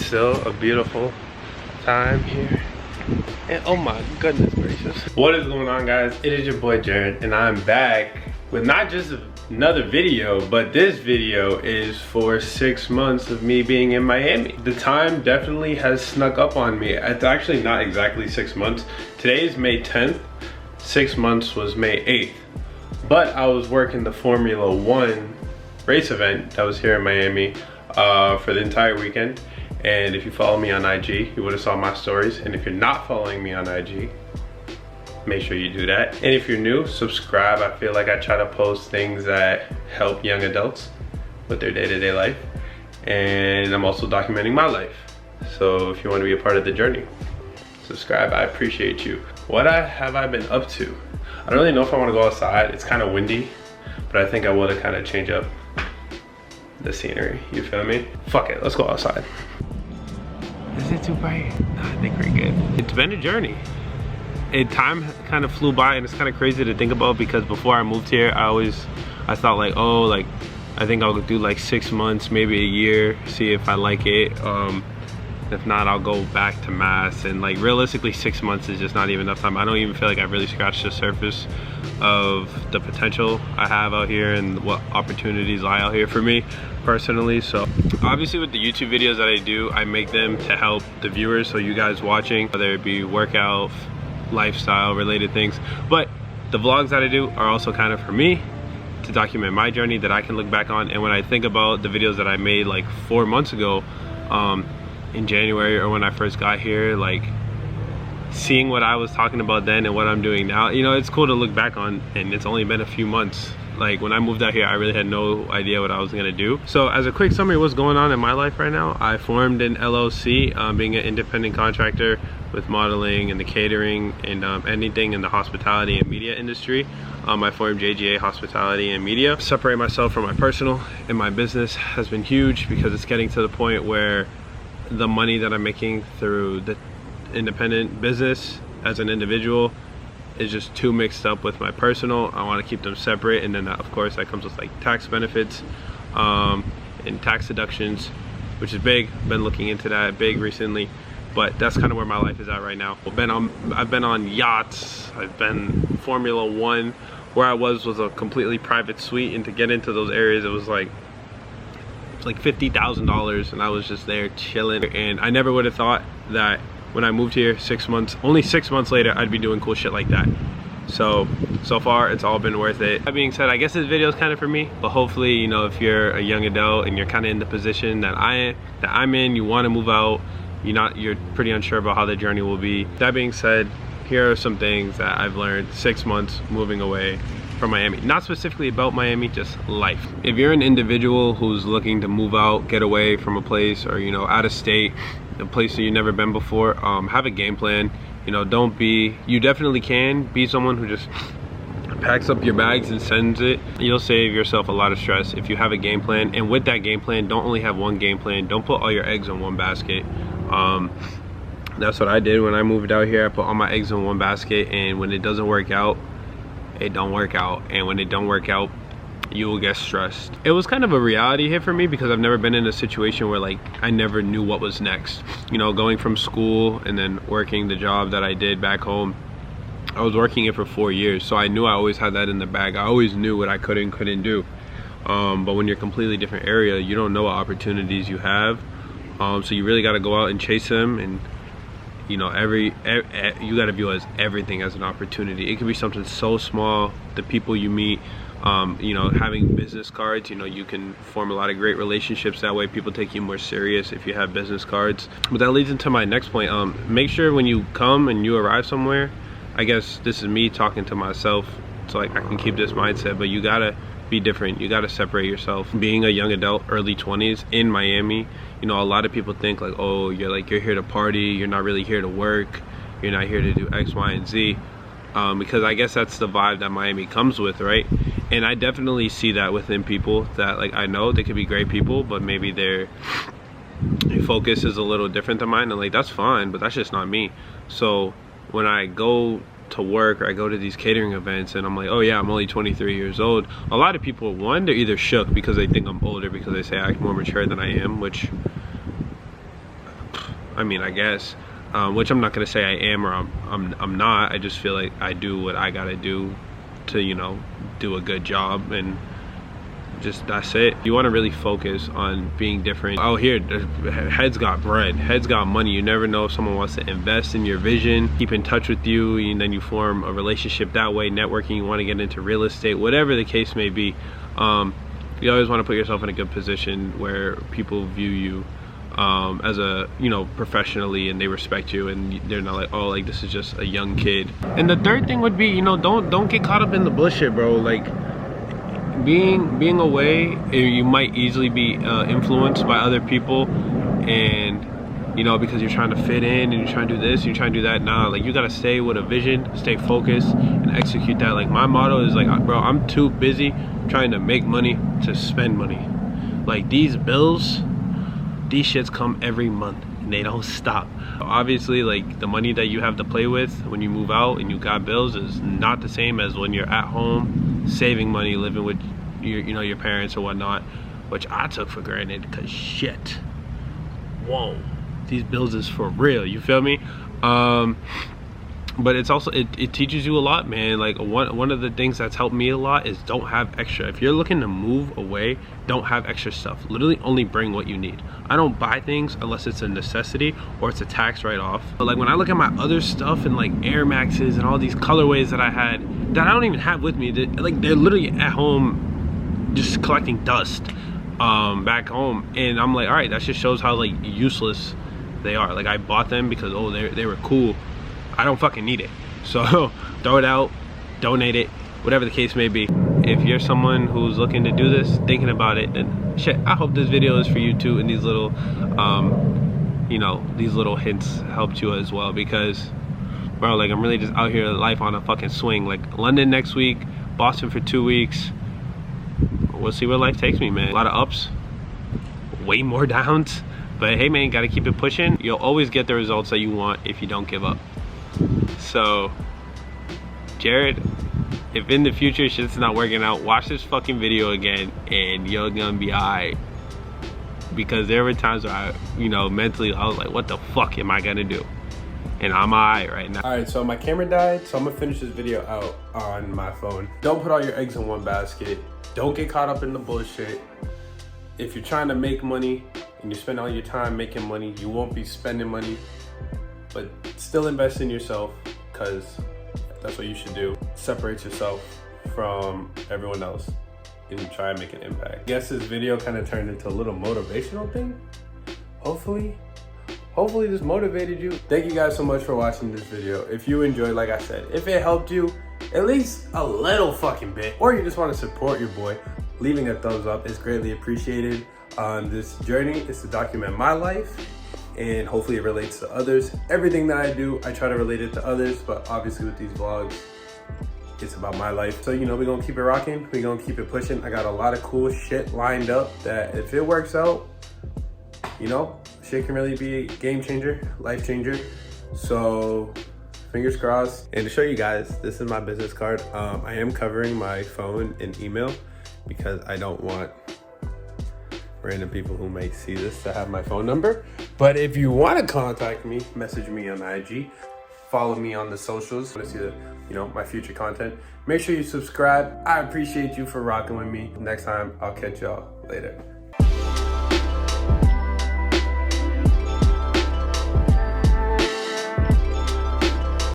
still a beautiful time here. And oh my goodness gracious. What is going on, guys? It is your boy Jared, and I'm back with not just another video, but this video is for 6 months of me being in Miami. The time definitely has snuck up on me. It's actually not exactly 6 months. Today is May 10th. 6 months was May 8th. But I was working the Formula 1 race event that was here in Miami for the entire weekend. And if you follow me on IG, you would have saw my stories. And if you're not following me on IG, make sure you do that. And if you're new, subscribe. I feel like I try to post things that help young adults with their day-to-day life. And I'm also documenting my life. So if you want to be a part of the journey, subscribe. I appreciate you. What have I been up to? I don't really know if I want to go outside. It's kind of windy, but I think I want to kind of change up the scenery. You feel me? Fuck it, let's go outside. Is it too bright? No, I think we're good. It's been a journey. Time kind of flew by, and it's kind of crazy to think about because before I moved here, I thought like, oh, like I think I'll do like 6 months, maybe a year, see if I like it. If not, I'll go back to Mass. And like realistically, 6 months is just not even enough time. I don't even feel like I've really scratched the surface of the potential I have out here and what opportunities lie out here for me personally. So obviously with the YouTube videos that I do, I make them to help the viewers, so you guys watching, whether it be workout, lifestyle related things. But the vlogs that I do are also kind of for me to document my journey that I can look back on. And when I think about the videos that I made like 4 months ago, in January, or when I first got here, like seeing what I was talking about then and what I'm doing now, you know, it's cool to look back on. And it's only been a few months. Like when I moved out here, I really had no idea what I was gonna do. So as a quick summary of what's going on in my life right now, I formed an LLC, being an independent contractor with modeling and the catering and anything in the hospitality and media industry. I formed JGA Hospitality and Media. Separate myself from my personal, and my business has been huge because it's getting to the point where the money that I'm making through the independent business as an individual is just too mixed up with my personal. I want to keep them separate, and then that, of course, that comes with like tax benefits and tax deductions, which is big. Been looking into that big recently, but that's kind of where my life is at right now. I've been on yachts. I've been Formula 1. Where I was a completely private suite, and to get into those areas, it was like $50,000, and I was just there chilling. And I never would have thought that when I moved here only 6 months later, I'd be doing cool shit like that. So far it's all been worth it. That being said, I guess this video is kind of for me, but hopefully, you know, if you're a young adult and you're kind of in the position that I'm in, you want to move out, you're pretty unsure about how the journey will be. That being said, here are some things that I've learned 6 months moving away from Miami. Not specifically about Miami, just life. If you're an individual who's looking to move out, get away from a place, or you know, out of state, a place that you've never been before, have a game plan. You know, you definitely can be someone who just packs up your bags and sends it. You'll save yourself a lot of stress if you have a game plan. And with that game plan, don't only have one game plan. Don't put all your eggs in one basket. That's what I did when I moved out here. I put all my eggs in one basket, and when it doesn't work out, it don't work out. And when it don't work out, you will get stressed. It was kind of a reality hit for me because I've never been in a situation where like I never knew what was next. You know, going from school and then working the job that I did back home, I was working it for 4 years, so I knew I always had that in the bag. I always knew what I could and couldn't do. But when you're a completely different area, you don't know what opportunities you have. So you really got to go out and chase them. And you know, you got to view everything as an opportunity. It could be something so small, the people you meet, you know, having business cards. You know, you can form a lot of great relationships that way. People take you more serious if you have business cards. But that leads into my next point. Make sure when you come and you arrive somewhere, I guess this is me talking to myself, so like I can keep this mindset, but you gotta be different. You gotta separate yourself. Being a young adult, early 20s in Miami, you know, a lot of people think like, oh, you're here to party, you're not really here to work, you're not here to do X, Y, and Z. Because I guess that's the vibe that Miami comes with, right? And I definitely see that within people that like I know they could be great people, but maybe their focus is a little different than mine, and like that's fine, but that's just not me. So when I go to work or I go to these catering events and I'm like, oh yeah, I'm only 23 years old, a lot of people, one, they're either shook because they think I'm older because they say I act more mature than I am, which I mean, I guess, which I'm not gonna say I am or I'm not. I just feel like I do what I gotta do to, you know, do a good job, and just that's it. You want to really focus on being different. Oh, here, heads got bread, heads got money. You never know if someone wants to invest in your vision, keep in touch with you, and then you form a relationship that way. Networking, you want to get into real estate, whatever the case may be. You always want to put yourself in a good position where people view you as a, you know, professionally, and they respect you, and they're not like, oh, like this is just a young kid. And the third thing would be, you know, don't get caught up in the bullshit, bro. Like, being away, you might easily be influenced by other people, and you know, because you're trying to fit in and you're trying to do this, you're trying to do that. Nah, like you gotta stay with a vision, stay focused, and execute that. Like my motto is like, bro, I'm too busy trying to make money to spend money. Like these bills, these shits come every month and they don't stop. Obviously, like the money that you have to play with when you move out and you got bills is not the same as when you're at home saving money, living with your, you know, your parents or whatnot, which I took for granted, because shit, whoa, these bills is for real, you feel me? But it's also, it teaches you a lot, man. Like one of the things that's helped me a lot is don't have extra. If you're looking to move away, don't have extra stuff. Literally only bring what you need. I don't buy things unless it's a necessity or it's a tax write-off. But like when I look at my other stuff and like Air Maxes and all these colorways that I had that I don't even have with me, like they're literally at home just collecting dust back home, and I'm like, all right, that just shows how like useless they are. Like I bought them because, oh, they were cool. I don't fucking need it, so throw it out, donate it, whatever the case may be. If you're someone who's looking to do this, thinking about it, then shit, I hope this video is for you too, and these little you know, these little hints helped you as well, because bro, like I'm really just out here life on a fucking swing. Like London next week, Boston for 2 weeks. We'll see where life takes me, man. A lot of ups, way more downs, but hey man, gotta keep it pushing. You'll always get the results that you want if you don't give up. So Jared, if in the future shit's not working out, watch this fucking video again and you're gonna be alright. Because there were times where I, you know, mentally I was like, what the fuck am I gonna do? And I'm alright right now. Alright, so my camera died, so I'm gonna finish this video out on my phone. Don't put all your eggs in one basket. Don't get caught up in the bullshit. If you're trying to make money and you spend all your time making money, you won't be spending money. But still invest in yourself, because that's what you should do. Separate yourself from everyone else and try and make an impact. I guess this video kind of turned into a little motivational thing. Hopefully this motivated you. Thank you guys so much for watching this video. If you enjoyed, like I said, if it helped you at least a little fucking bit, or you just want to support your boy, leaving a thumbs up is greatly appreciated. On this journey is to document my life, and hopefully it relates to others. Everything that I do, I try to relate it to others, but obviously with these vlogs, it's about my life. So, you know, we're gonna keep it rocking, we're gonna keep it pushing. I got a lot of cool shit lined up that if it works out, you know, shit can really be a game changer, life changer. So fingers crossed. And to show you guys, this is my business card. I am covering my phone and email because I don't want random people who may see this to have my phone number. But if you want to contact me, message me on IG, follow me on the socials to see the, you know, my future content. Make sure you subscribe. I appreciate you for rocking with me. Next time, I'll catch y'all later.